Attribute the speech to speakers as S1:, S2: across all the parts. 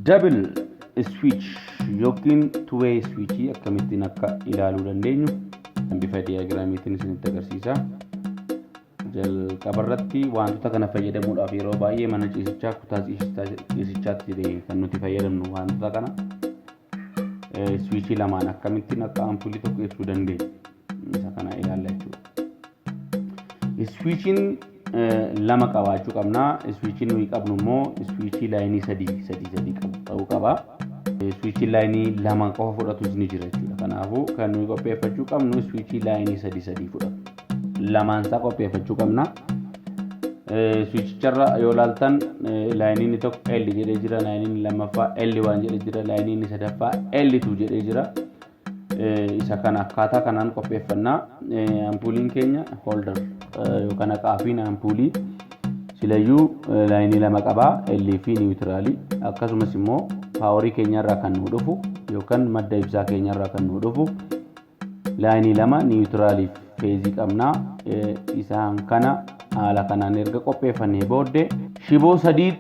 S1: double switch yookiin two-way switch akkamittiin akka ilaaluu dandeenyu bifa diyaagiraamiitiin isinitti agarsiisa. Jalqabarratti wantoota kana fayyadamuudhaaf yeroo baay'ee mana ciisichaa kutaa ciisichaatti kan nuti fayyadamnu wantoota kana switchii lamaan akkamittiin akka ampuulii tokko ibsuu dandeenya isa kana ilaalla jechuudha. Switchiin lama qabaachuu qabna. Switchiin nuyi qabnu immoo switchii laayinii sadii qabu ta'uu qaba. Switchii laayinii lama qofa fudhatus ni jira jechuudha. Kanaafuu kan nuyi qopheeffachuu qabnu switchii laayinii sadii fudhatu. Lamaan isaa qopheeffachuu qabna. Switchicharra yoo ilaaltan laayiniin tokko L jedhee jira, laayiniin lammaffaa L1 jedhee jira, laayiniin sadaffaa L2 jedhee jira. Isa kana akkaataa kanaan qopheeffannaa. Ampuuliin keenya holder yookaan qaafiin ampuulii silayyuu laayinii lama qaba, L fi niwutiraalii. Akkasumas immoo paaworii keenyarraa kan nu dhufu yookaan madda ibsaa keenyarraa kan nu dhufu laayinii lama niwutiraalii feezii qabna. Isaan kana haala kanaan erga qopheeffannee booddee shiboo sadii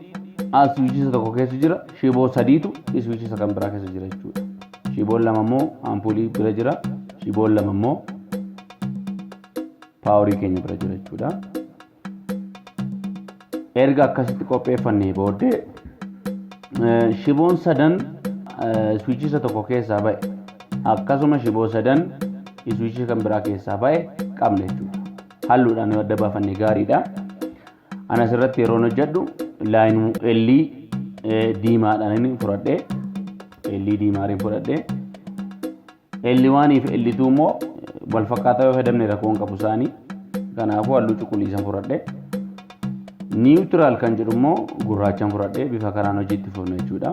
S1: switchii tokko keessa jira, shiboo sadiitu switchii kan biraa keessa jira jechuudha. Shiboon lama immoo ampuulii bira jira, shiboon lama immoo paaworii keenya bira jira jechuudha. Erga akkasitti qopheeffannee booddee shiboon sadan switchii tokko keessaa ba'e akkasuma shiboo sadan switchii kan biraa keessaa ba'e qabna jechuudha. Halluudhaan yoo adda baafannee gaariidha. Anas irratti yeroo hojjedhu laayinii L diimaadhaan inni fudhadhee L diimaariin fudhadhee L1 fi L2 immoo wal fakkaataa yoo fayyadamne rakkoon qabu isaanii. Kanaafuu halluu cuquliisaan fudhadhee niwutiraal kan jedhu immoo gurraachaan fudhadhee bifa kanaan hojiitti fufna jechuudha.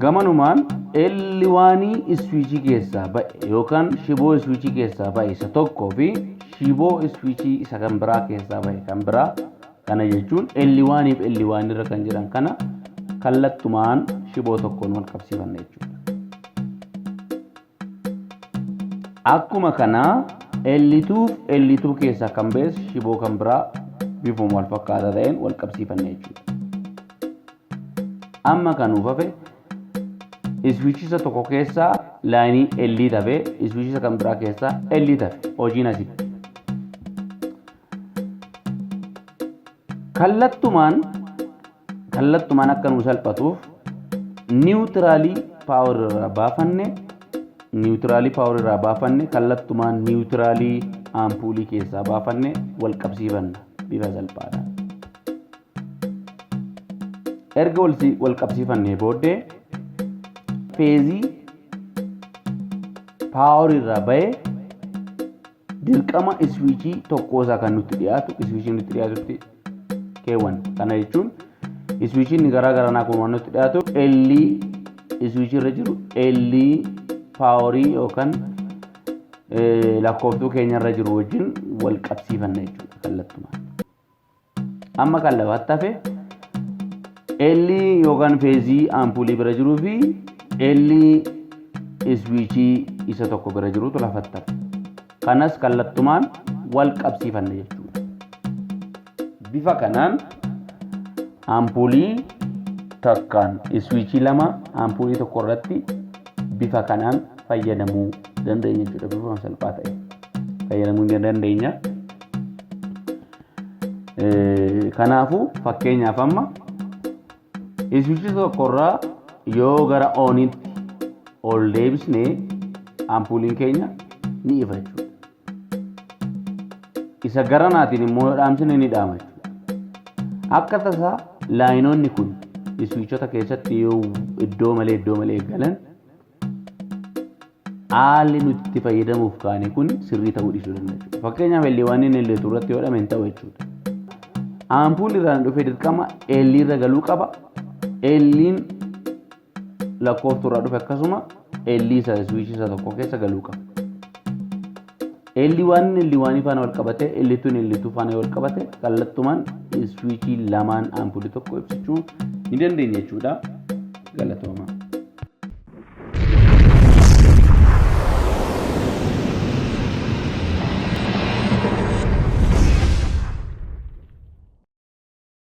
S1: Gamanumaan L1 switchii keessaa ba'e yookaan shiboo switchii keessaa ba'e isa tokkoo fi shiboo switchii isa kan biraa keessaa ba'e kan biraa kana jechuun L1 fi L1 irra kan jiran kana kallattumaan shiboo tokkoon wal qabsiifanna jechuudha. Akkuma kana L2 fi L2 keessaa kan ba'e shiboo kan biraa bifuma wal fakkaataa ta'een wal qabsiifanna jechuudha. Amma kan uufafe switchii tokko keessaa laayinii L tafe switchii kan biraa keessaa L tafe hojiin asitti. Kallattumaan akka nu salphatuuf niwutiraalii paaworii irraa baafanne kallattumaan niwutiraalii ampuulii keessaa baafanne wal qabsiifanna bifa salphaadhaan. Erga wal qabsiifannee booddee feezii paaworii irraa ba'ee dirqama switchii tokkoosaa kan nutti dhiyaatu switchii nutti dhiyaatutti keewwan. Kana jechuun switchiin garaa garaa kun waan nutti dhiyaatu L switchii irra jiru L paaworii yookaan lakkooftuu keenya irra jiru wajjin wal qabsiifanna jechuudha kallattumaan. Amma kan lafaatti hafe L yookaan feezii ampuulii bira jiruu fi L switchii isa tokko bira jirutu lafatti hafe. Kanas kallattumaan wal qabsiifanna jechuudha. Bifa kanaan ampuulii takkaan switchii lama ampuulii tokko irratti bifa kanaan fayyadamuu dandeenya jechuudha. Bifa salphaa ta'e fayyadamuu dandeenya. Kanaafuu fakkeenyaaf amma switchii tokkorraa yoo gara oonitti ol deebisnee ampuuliin keenya ni ifa jechuudha. Isa gara naatiin immoo dhaamsine ni dhaama jechuudha. Akka tasaa laayinoonni kun switchota keessatti yoo iddoo malee eegalan haalli nuti itti fayyadamuuf kaane kun sirrii ta'uu dhiisuu danda'a. Fakkeenyaaf L1 L2 irratti yoo dhame hin ta'u jechuudha. Ampuulii irraan dhufee dirqama L irra galuu qaba. L lakkooftuu irraa dhufe akkasuma L isa switchii isa tokko keessa galuu qaba. L1 faana wal qabate L2 faana wal qabate kallattumaan switchii lamaan ampuulii tokko ibsachuu ni dandeenya jechuudha. Galatooma.